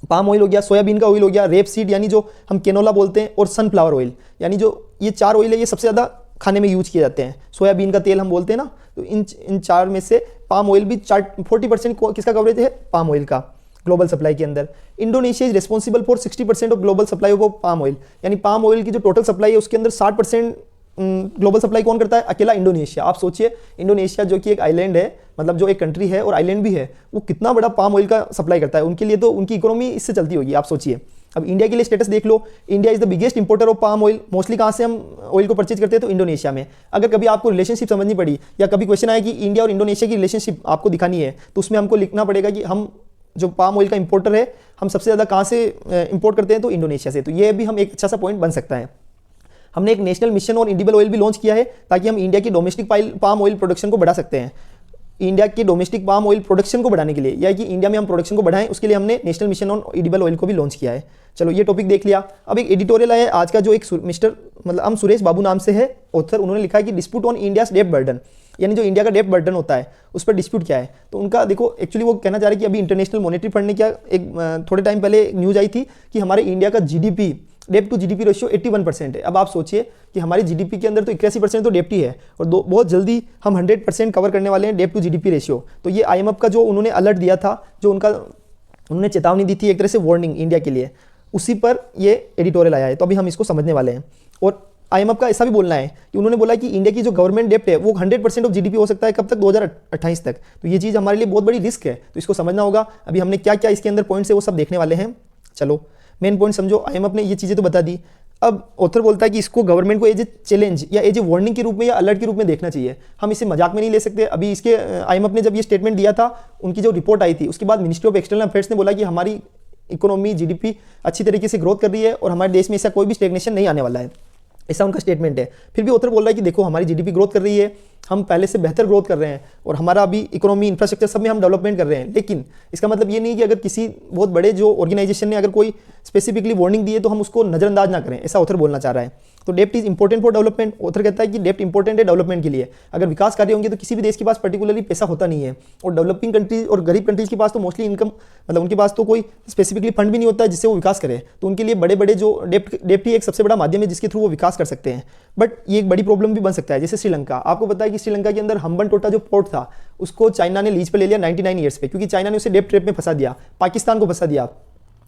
पाम ऑयल हो गया, सोयाबीन का ऑयल हो गया, रेप सीड यानी जो हम केनोला बोलते हैं, और सनफ्लावर ऑयल, यानी जो ये 4 ऑयल है ये सबसे ज़्यादा खाने में यूज किए जाते हैं। सोयाबीन का तेल हम बोलते हैं ना, तो इन 4 में से पाम ऑयल भी 40% किसका कवरेज है? पाम ऑयल का ग्लोबल सप्लाई के अंदर। Indonesia is responsible for 60% of global supply of palm oil, यानी पाम ऑयल की जो टोटल सप्लाई है उसके अंदर 60% ग्लोबल सप्लाई कौन करता है? अकेला इंडोनेशिया। आप सोचिए, इंडोनेशिया जो कि एक आइलैंड है, मतलब जो एक कंट्री है और आइलैंड भी है, वो कितना बड़ा पाम ऑयल का सप्लाई करता है। उनके लिए तो उनकी इकोनॉमी इससे चलती होगी, आप सोचिए। अब इंडिया के लिए स्टेटस देख लो, India is the biggest importer of palm oil. Mostly कहाँ से हम ऑयल को परचेज करते हैं? तो इंडोनेशिया में। अगर कभी आपको रिलेशनशिप समझनी पड़ी या कभी क्वेश्चन आया कि इंडिया और इंडोनेशिया की रिलेशनशिप आपको दिखानी है, तो उसमें हमको लिखना पड़ेगा कि हम जो पाम ऑयल का इंपोर्टर है, हम सबसे ज़्यादा कहाँ से इंपोर्ट करते हैं? तो इंडोनेशिया से। तो ये भी हम एक अच्छा सा पॉइंट बन सकता है। हमने एक नेशनल मिशन और एडिबल ऑयल भी लॉन्च किया है, ताकि हम इंडिया की डोमेस्टिक पाम ऑयल प्रोडक्शन को बढ़ा सकते हैं। इंडिया की डोमेस्टिक पाम ऑयल प्रोडक्शन को बढ़ाने के लिए, या कि इंडिया में हम प्रोडक्शन को बढ़ाएं, उसके लिए हमने national mission on edible oil को भी लॉन्च किया है। चलो, ये टॉपिक देख लिया। अब एक एडिटोरियल है आज का, जो एक मतलब सुरेश बाबू नाम से है ऑथर। उन्होंने लिखा है कि डिस्प्यूट ऑन इंडियाज डेब्ट बर्डन, यानी जो इंडिया का डेब्ट बर्डन होता है उस पर डिस्प्यूट क्या है। तो उनका देखो, एक्चुअली वो कहना चाह रहे हैं कि अभी इंटरनेशनल मॉनेटरी फंड ने क्या, एक थोड़े टाइम पहले न्यूज आई थी कि हमारे इंडिया का जीडीपी, डेप्ट टू जीडीपी रेशियो 81% है। अब आप सोचिए कि हमारी जीडीपी के अंदर तो 81% तो डेप्ट ही है, और बहुत जल्दी हम 100% कवर करने वाले हैं डेप्ट टू जीडीपी रेशियो। तो ये आईएमएफ का जो उन्होंने अलर्ट दिया था, जो उन्होंने चेतावनी दी थी, एक तरह से वार्निंग इंडिया के लिए, उसी पर ये एडिटोरियल आया है। तो अभी हम इसको समझने वाले हैं। और आईएमएफ का ऐसा भी बोलना है कि उन्होंने बोला कि इंडिया की जो गवर्नमेंट डेप्ट है वो 100% ऑफ जीडीपी हो सकता है। कब तक? 2028 तक। तो ये चीज़ हमारे लिए बहुत बड़ी रिस्क है, तो इसको समझना होगा। अभी हमने क्या क्या इसके अंदर पॉइंट्स है वो सब देखने वाले हैं। चलो, मेन पॉइंट समझो। आईएमएफ ने ये चीज़ें तो बता दी। अब ऑथर बोलता है कि इसको गवर्नमेंट को एज ए चैलेंज या एज ए वार्निंग के रूप में या अलर्ट के रूप में देखना चाहिए। हम इसे मजाक में नहीं ले सकते। अभी इसके आईएमएफ ने जब ये स्टेटमेंट दिया था, उनकी जो रिपोर्ट आई थी, उसके बाद मिनिस्ट्री ऑफ एक्सटर्नल अफेयर्स ने बोला कि हमारी इकोनॉमी, जीडीपी अच्छी तरीके से ग्रोथ कर रही है और हमारे देश में ऐसा कोई भी स्टेग्नेशन नहीं आने वाला है। ऐसा उनका स्टेटमेंट है। फिर भी ऑथर बोल रहा है कि देखो, हमारी जीडीपी ग्रोथ कर रही है, हम पहले से बेहतर ग्रोथ कर रहे हैं, और हमारा अभी इकोनॉमी, इंफ्रास्ट्रक्चर सब में हम डेवलपमेंट कर रहे हैं। लेकिन इसका मतलब ये नहीं कि अगर किसी बहुत बड़े जो ऑर्गेनाइजेशन ने अगर कोई स्पेसिफिकली वार्निंग दी है तो हम उसको नजरअंदाज ना करें, ऐसा ऑथर बोलना चाह रहा है। तो डेप्ट is important for development. Author कहता है कि डेप्ट इंपॉर्टेंट है डेवलपमेंट के लिए। अगर विकास कार्य होंगे तो किसी भी देश के पास पर्टिकुलरली पैसा होता नहीं है, और डेवलपिंग कंट्रीज और गरीब कंट्रीज के पास तो मोस्टली इनकम, मतलब उनके पास तो कोई स्पेसिफिकली फंड भी नहीं होता है जिससे वो विकास करे। तो उनके लिए बड़े बड़े जो डेप्ट ही एक सबसे बड़ा माध्यम है जिसके थ्रू वो विकास कर सकते हैं। बट ये एक बड़ी प्रॉब्लम भी बन सकता है। जैसे श्रीलंका, आपको पता है कि श्रीलंका के अंदर हम्बनटोटा जो पोर्ट था उसको चाइना ने लीज पे ले लिया 99 ईयर्स पे, क्योंकि चाइना ने उसे डेप्ट ट्रैप में फंसा दिया, पाकिस्तान को फंसा दिया,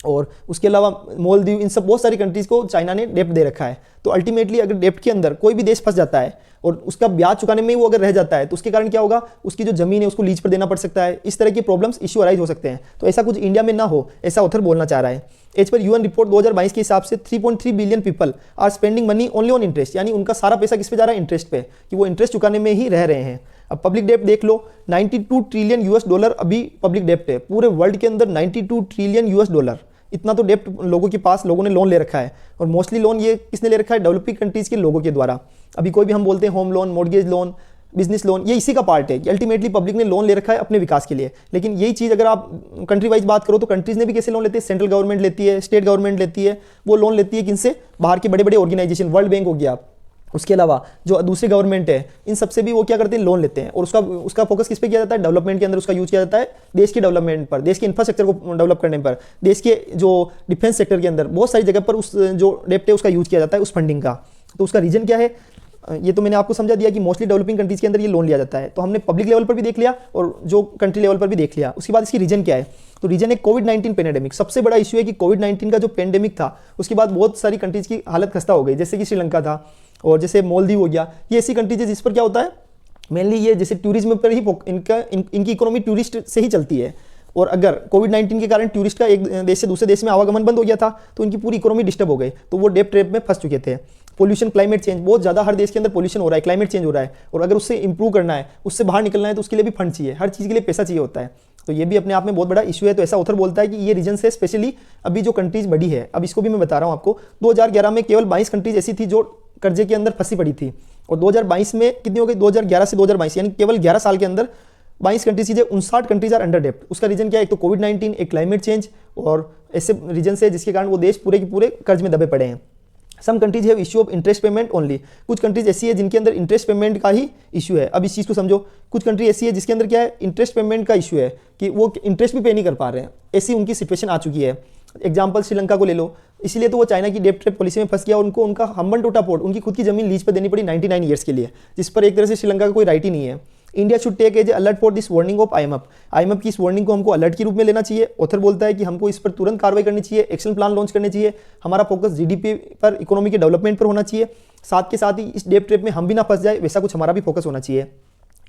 और उसके अलावा मालदीव, इन सब बहुत सारी कंट्रीज को चाइना ने डेप्ट दे रखा है। तो अल्टीमेटली अगर डेप्ट के अंदर कोई भी देश फंस जाता है और उसका ब्याज चुकाने में ही वो अगर रह जाता है, तो उसके कारण क्या होगा? उसकी जो जमीन है उसको लीज पर देना पड़ सकता है। इस तरह की प्रॉब्लम्स, इश्यू अराइज हो सकते हैं। तो ऐसा कुछ इंडिया में ना हो, ऐसा ऑथर बोलना चाह रहा है। एज पर यूएन रिपोर्ट 2022 के हिसाब से 3.3 billion people are spending money only on interest, यानी उनका सारा पैसा किस पे जा रहा है? इंटरेस्ट पे, कि वो इंटरेस्ट चुकाने में ही रह रहे हैं। अब पब्लिक डेप्ट देख लो, 92 ट्रिलियन यूएस डॉलर अभी पब्लिक डेप्ट है पूरे वर्ल्ड के अंदर। 92 ट्रिलियन यूएस डॉलर, इतना तो डेप्ट लोगों के पास, लोगों ने लोन ले रखा है। और मोस्टली लोन ये किसने ले रखा है? डेवलपिंग कंट्रीज के लोगों के द्वारा। अभी कोई भी हम बोलते हैं home loan, mortgage loan, business loan, ये इसी का पार्ट है कि अल्टीमेटली पब्लिक ने लोन ले रखा है अपने विकास के लिए। लेकिन यही चीज़ अगर आप कंट्री वाइज बात करो तो कंट्रीज ने भी कैसे लोन लेते हैं? सेंट्रल गवर्नमेंट लेती है, स्टेट गवर्नमेंट लेती है। वो लोन लेती है किनसे? बाहर के बड़े बड़े ऑर्गेनाइजेशन, वर्ल्ड बैंक हो गया, उसके अलावा जो दूसरी गवर्नमेंट है इन सबसे भी वो क्या करते हैं, लोन लेते हैं, और उसका उसका फोकस किस पे किया जाता है, डेवलपमेंट के अंदर उसका यूज किया जाता है, देश के डेवलपमेंट पर, देश के इंफ्रास्ट्रक्चर को डेवलप करने पर, देश के जो डिफेंस सेक्टर के अंदर बहुत सारी जगह पर उस जो डेप्ट है उसका यूज किया जाता है उस फंडिंग का। तो उसका रीजन क्या है, ये तो मैंने आपको समझा दिया कि मोस्टली डेवलपिंग कंट्रीज के अंदर ये लोन लिया जाता है। तो हमने पब्लिक लेवल पर भी देख लिया और जो कंट्री लेवल पर भी देख लिया। उसके बाद इसकी रीजन क्या है, तो रीजन है कोविड-19 पेंडेमिक। सबसे बड़ा इशू है कि कोविड-19 का जो पेंडेमिक था उसके बाद बहुत सारी कंट्रीज की हालत खस्ता हो गई, जैसे कि श्रीलंका था और जैसे मालदीव हो गया। ये ऐसी कंट्रीज है जिस पर क्या होता है, मेनली ये जैसे टूरिज्म पर ही इनकी इकोनॉमी टूरिस्ट से ही चलती है। और अगर कोविड-19 के कारण टूरिस्ट का एक देश से दूसरे देश में आवागमन बंद हो गया था तो उनकी पूरी इकोनॉमी डिस्टर्ब हो गई, तो वो डेब्ट ट्रैप में फंस चुके थे। पोल्यूशन, क्लाइमेट चेंज, बहुत ज़्यादा हर देश के अंदर पोल्यूशन हो रहा है, क्लाइमेट चेंज हो रहा है, और अगर उससे इंप्रूव करना है, उससे बाहर निकलना है तो उसके लिए भी फंड चाहिए, हर चीज़ के लिए पैसा चाहिए होता है। तो ये भी अपने आप में बहुत बड़ा इशू है। तो ऐसा ऑथर बोलता है कि ये रीजन से स्पेशली अभी जो कंट्रीज बढ़ी है, अब इसको भी मैं बता रहा हूँ आपको। 2011 में केवल 22 कंट्रीज ऐसी थी जो कर्जे के अंदर फंसी पड़ी थी, और 2022 में कितनी हो गई, 2011 से 2022 यानी केवल 11 साल के अंदर 22 कंट्रीज की 59 कंट्रीज आर अंडर डेप्ट। उसका रीजन क्या है, एक तो कोविड-19, एक क्लाइमेट चेंज, और ऐसे रीजन से जिसके कारण वो देश पूरे के पूरे कर्ज में दबे पड़े हैं। Some countries have issue of interest payment only. कुछ कंट्रीज ऐसी है जिनके अंदर इंटरेस्ट पेमेंट का ही इशू है। अब इस चीज़ को समझो, कुछ कंट्री ऐसी है जिसके अंदर क्या है, इंटरेस्ट पेमेंट का इशू है कि वो इंटरेस्ट भी पे नहीं कर पा रहे हैं, ऐसी उनकी सिचुएशन आ चुकी है। एग्जाम्पल श्रीलंका को ले लो, इसीलिए तो वो चाइना की डेब्ट ट्रैप पॉलिसी में फंस गया। उनको उनका हम्बनटोटा पोर्ट, उनकी खुद की जमीन लीज पर देनी पड़ी 99 ईयर्स के लिए, जिस पर एक तरह से श्रीलंका का कोई राइट ही नहीं है। India should take as alert for this warning of IMF. IMF की इस वार्निंग को हमको अलर्ट के रूप में लेना चाहिए। ऑथर बोलता है कि हमको इस पर तुरंत कार्रवाई करनी चाहिए, एक्शन प्लान लॉन्च करने चाहिए। हमारा फोकस जीडीपी पर, इकोनॉमी के डेवलपमेंट पर होना चाहिए। साथ के साथ ही इस डेब्ट ट्रैप में हम भी ना फंस जाए, वैसा कुछ हमारा भी फोकस होना चाहिए।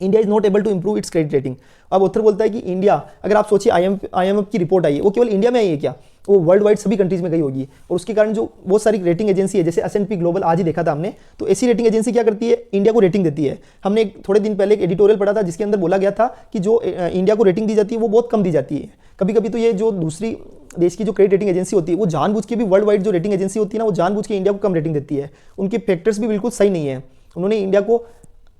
India is not able to improve its credit rating. अब ऑथर बोलता है कि इंडिया, अगर आप सोचिए आईएमएफ की रिपोर्ट आई है, वो केवल इंडिया में आई है क्या, वो वर्ल्ड वाइड सभी कंट्रीज में गई होगी, और उसके कारण जो बहुत सारी रेटिंग एजेंसी है, जैसे S&P ग्लोबल आज ही देखा था हमने, तो ऐसी रेटिंग एजेंसी क्या करती है, इंडिया को रेटिंग देती है। हमने थोड़े दिन पहले एक एडिटोरियल पढ़ा था जिसके अंदर बोला गया था कि जो इंडिया को रेटिंग दी जाती है वो बहुत कम दी जाती है। कभी कभी तो ये जो दूसरी देश की जो क्रेडिट रेटिंग एजेंसी होती है वो जानबूझ के भी, वर्ल्ड वाइड जो रेटिंग एजेंसी होती है ना, वो जानबूझ के इंडिया को कम रेटिंग देती है। उनके फैक्टर्स भी बिल्कुल सही नहीं है, उन्होंने इंडिया को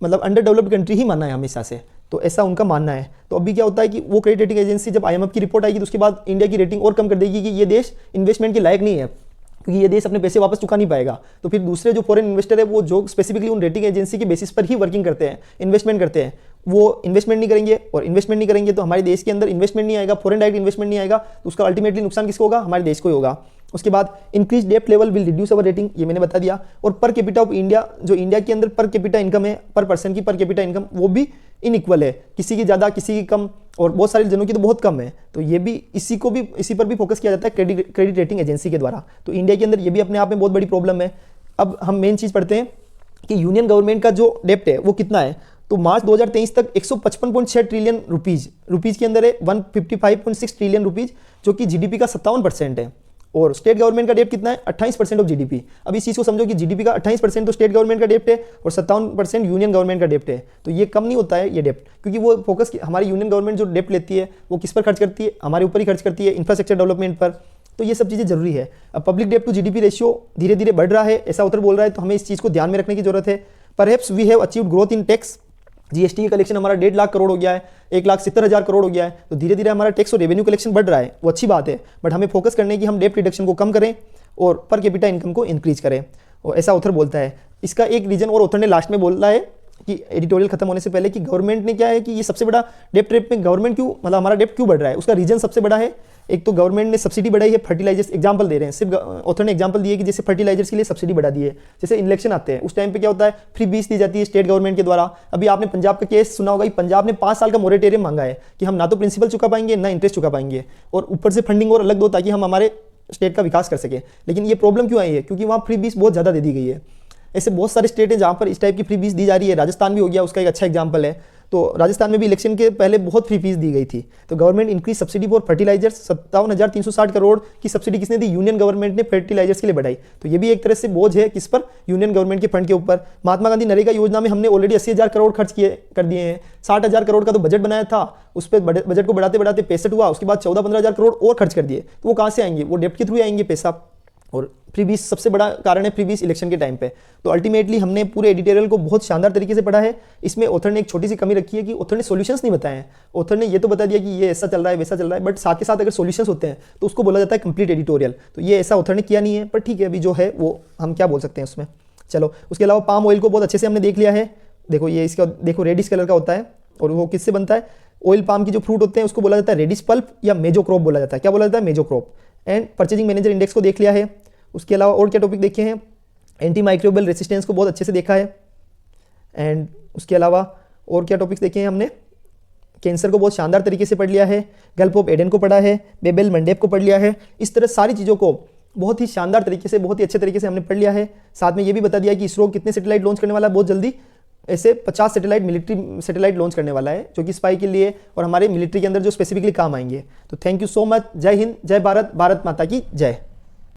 मतलब अंडर डेवलप्ड कंट्री ही माना है हमेशा से, तो ऐसा उनका मानना है। तो अभी क्या होता है कि वो क्रेडिट रेटिंग एजेंसी जब आईएमएफ की रिपोर्ट आएगी तो उसके बाद इंडिया की रेटिंग और कम कर देगी कि ये देश इन्वेस्टमेंट के लायक नहीं है, क्योंकि ये देश अपने पैसे वापस चुका नहीं पाएगा। तो फिर दूसरे जो फॉरेन इन्वेस्टर है वो जो स्पेसिफिकली उन रेटिंग एजेंसी के बेसिस पर ही वर्किंग करते हैं, इन्वेस्टमेंट करते हैं, वो इन्वेस्टमेंट नहीं करेंगे, और इन्वेस्टमेंट नहीं करेंगे तो हमारे देश के अंदर इन्वेस्टमेंट नहीं आएगा, फॉरेन डायरेक्ट इन्वेस्टमेंट नहीं आएगा, तो उसका अल्टीमेटली नुकसान किसको होगा, हमारे देश को ही होगा। उसके बाद इंक्रीज डेप्ट level will reduce our rating, ये मैंने बता दिया। और पर कैपिटा ऑफ इंडिया, जो इंडिया के अंदर पर कैपिटा इनकम है, पर पर्सन की पर कैपिटा इनकम, वो भी इनइक्वल है, किसी की ज़्यादा किसी की कम, और बहुत सारे जनों की तो बहुत कम है। तो ये भी इसी पर भी फोकस किया जाता है क्रेडिट रेटिंग एजेंसी के द्वारा। तो इंडिया के अंदर ये भी अपने आप में बहुत बड़ी प्रॉब्लम है। अब हम मेन चीज़ पढ़ते हैं कि यूनियन गवर्नमेंट का जो डेप्ट है वो कितना है। तो मार्च 2023 तक 155.6 ट्रिलियन रुपीज़ के अंदर है 155.6 ट्रिलियन रुपीज़, जो कि जीडीपी का 57% है। और स्टेट गवर्नमेंट का डेप्ट कितना है, 28% ऑफ जीडीपी। अब इस चीज़ को समझो कि जीडीपी का 28% तो स्टेट गवर्नमेंट का डेप्ट है और 57% यूनियन गवर्नमेंट का डेप्ट है। तो ये कम नहीं होता है ये डेप्ट, क्योंकि वो फोकस हमारी यूनियन गवर्नमेंट जो डेप्ट लेती है वो किस पर खर्च करती है, हमारे ऊपर ही खर्च करती है, इंफ्रास्ट्रक्चर डेवलपमेंट पर। तो ये सब चीज़ें जरूरी है। अब पब्लिक डेप्ट टू जीडीपी रेशियो धीरे धीरे बढ़ रहा है, ऐसा उत्तर बोल रहा है, तो हमें इस चीज़ को ध्यान में रखने की जरूरत है। Perhaps we have achieved growth in tax. GST की कलेक्शन हमारा 1.5 लाख करोड़ हो गया है, 1,70,000 करोड़ हो गया है। तो धीरे धीरे हमारा टैक्स और रेवेन्यू कलेक्शन बढ़ रहा है, वो अच्छी बात है। बट हमें फोकस करने की हम डेप्ट रिडक्शन को कम करें और पर कैपिटा इनकम को इंक्रीज करें, और ऐसा ऑथर बोलता है। इसका एक रीजन और ऑथर ने लास्ट में बोला है कि एडिटोरियल खत्म होने से पहले कि गवर्नमेंट ने क्या है कि ये सबसे बड़ा डेप्ट ट्रैप में गवर्नमेंट क्यों, मतलब हमारा डेप्ट क्यों बढ़ रहा है, उसका रीजन सबसे बड़ा है। एक तो गवर्नमेंट ने सब्सिडी बढ़ाई है, फर्टिलाइजर्स, एग्जांपल दे रहे हैं, सिर्फ ऑथर ने एग्जांपल दिए कि जैसे फर्टिलाइजर्स के लिए सब्सिडी बढ़ा दी है। जैसे इलेक्शन आते हैं उस टाइम पे क्या होता है, फ्री बीज दी जाती है स्टेट गवर्नमेंट के द्वारा। अभी आपने पंजाब का केस सुना होगा, पंजाब ने 5 साल का मोरेटोरियम मांगा है कि हम ना तो प्रिंसिपल चुका पाएंगे ना इंटरेस्ट चुका पाएंगे, और ऊपर से फंडिंग और अलग दो ताकि हम हमारे स्टेट का विकास कर सके। लेकिन ये प्रॉब्लम क्यों आई है, क्योंकि वहाँ फ्री बीज बहुत ज़्यादा दे दी गई है। ऐसे बहुत सारे स्टेट हैं जहाँ पर इस टाइप की फ्री फीस दी जा रही है। राजस्थान भी हो गया, उसका एक अच्छा एग्जांपल है। तो राजस्थान में भी इलेक्शन के पहले बहुत फ्री फीस दी गई थी। तो government increase subsidy for fertilizers, 57,360 crore की सब्सिडी किसने दी, यूनियन गवर्नमेंट ने फर्टिलाइजर्स के लिए बढ़ाई। तो ये भी एक तरह से बोझ है किस पर, यूनियन गवर्नमेंट के फंड के ऊपर। महात्मा गांधी नरेगा योजना में हमने ऑलरेडी 80,000 करोड़ खर्च कर दिए हैं। 60,000 करोड़ का तो बजट बनाया था, उस पर बजट को बढ़ाते बढ़ाते 65 हुआ, उसके बाद 14-15,000 करोड़ और खर्च कर दिए। तो वो कहाँ से आएंगे, वो डेप्ट के थ्रू आएंगे पैसा। और फ्री बीस सबसे बड़ा कारण है, फ्री बीस इलेक्शन के टाइम पे। तो अल्टीमेटली हमने पूरे एडिटोरियल को बहुत शानदार तरीके से पढ़ा है। इसमें ऑथर ने एक छोटी सी कमी रखी है कि ऑथर ने सॉल्यूशंस नहीं बताए हैं। ऑथर ने ये तो बता दिया कि ये ऐसा चल रहा है वैसा चल रहा है, बट साथ के साथ अगर सॉल्यूशंस होते हैं तो उसको बोला जाता है कंप्लीट एडिटोरियल। तो ये ऐसा ऑथर ने किया नहीं है, पर ठीक है, अभी जो है वो हम क्या बोल सकते हैं उसमें। चलो, उसके अलावा पाम ऑयल को बहुत अच्छे से हमने देख लिया है। देखो ये इसका देखो रेडिश कलर का होता है, और वो किससे बनता है? ऑयल पाम की जो फ्रूट होते हैं उसको बोला जाता है रेडिश पल्प या मेजोक्रोप बोला जाता है। क्या बोला जाता है? मेजोक्रोप। एंड परचेजिंग मैनेजर इंडेक्स को देख लिया है। उसके अलावा और क्या टॉपिक देखे हैं? एंटी माइक्रोबियल रेसिस्टेंस को बहुत अच्छे से देखा है। एंड उसके अलावा और क्या टॉपिक्स देखे हैं हमने? कैंसर को बहुत शानदार तरीके से पढ़ लिया है, गल्फ ऑफ एडन को पढ़ा है, बेबेल मंडेप को पढ़ लिया है। इस तरह सारी चीज़ों को बहुत ही शानदार तरीके से, बहुत ही अच्छे तरीके से हमने पढ़ लिया है। साथ में ये भी बता दिया कि इसरो कितने सैटेलाइट लॉन्च करने वाला है बहुत जल्दी। ऐसे 50 सैटेलाइट, मिलिट्री सैटेलाइट लॉन्च करने वाला है, जो कि स्पाई के लिए और हमारे मिलिट्री के अंदर जो स्पेसिफिकली काम आएंगे। तो थैंक यू सो मच। जय हिंद, जय भारत, भारत माता की जय।